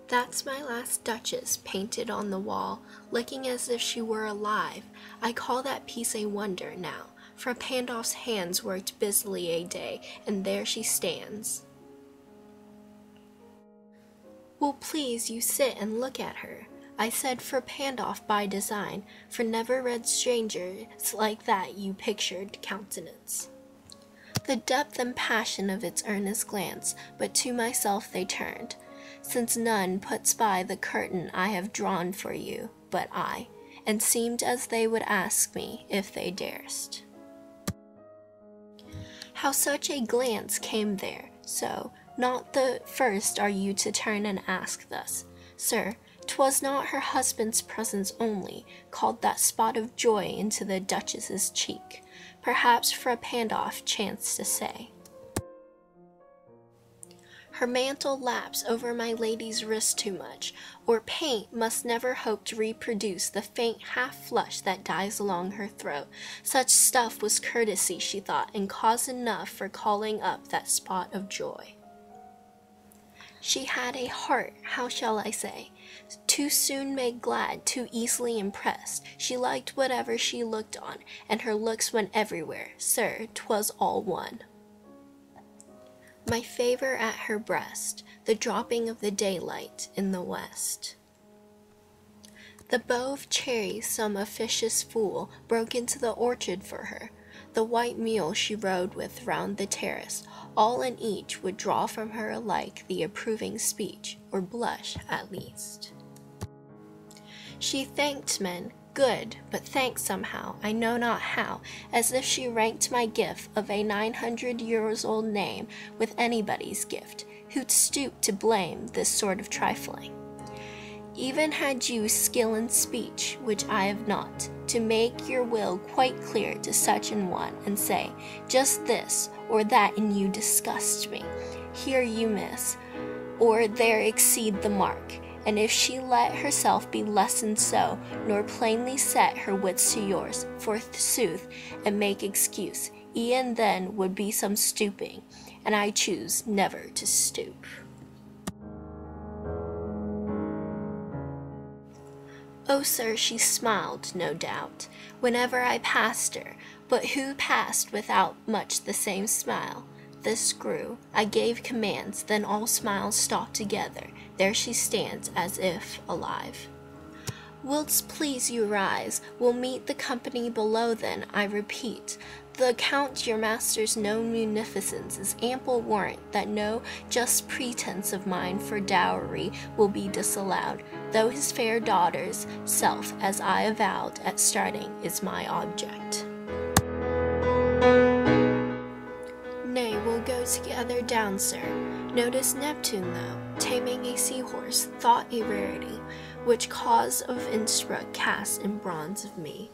That's my last Duchess painted on the wall, looking as if she were alive. I call that piece a wonder now, for Pandolf's hands worked busily a day, and there she stands. Will please you sit and look at her? I said for Pandolf by design, for never read strangers like that you pictured countenance. The depth and passion of its earnest glance, but to myself they turned, since none puts by the curtain I have drawn for you, but I, and seemed as they would ask me if they durst. How such a glance came there, so, not the first are you to turn and ask thus, Sir, 'twas not her husband's presence only called that spot of joy into the Duchess's cheek, perhaps Fra Pandolf chanced to say. Her mantle laps over my lady's wrist too much, or paint must never hope to reproduce the faint half-flush that dies along her throat. Such stuff was courtesy, she thought, and cause enough for calling up that spot of joy. She had a heart, how shall I say, too soon made glad, too easily impressed. She liked whatever she looked on, and her looks went everywhere. Sir, 'twas all one. My favor at her breast, the dropping of the daylight in the west. The bough of cherries some officious fool broke into the orchard for her. The white mule she rode with round the terrace, all and each would draw from her alike the approving speech, or blush at least. She thanked men, good, but thanked somehow, I know not how, as if she ranked my gift of a 900-years-old name with anybody's gift, who'd stoop to blame this sort of trifling. Even had you skill in speech, which I have not, to make your will quite clear to such an one, and say, just this or that in you disgusts me, here you miss, or there exceed the mark, and if she let herself be lessoned so, nor plainly set her wits to yours, forsooth, and make excuse, e'en then would be some stooping, and I choose never to stoop. Oh, sir, she smiled, no doubt, whenever I passed her, but who passed without much the same smile? This grew, I gave commands, then all smiles stopped together. There she stands, as if alive. Will's please you rise, we'll meet the company below then, I repeat. The account your master's known munificence is ample warrant that no just pretence of mine for dowry will be disallowed, though his fair daughter's self, as I avowed at starting, is my object. Nay, we'll go together down, sir. Notice Neptune, though, taming a seahorse, thought a rarity, which cause of Innsbruck cast in bronze of me.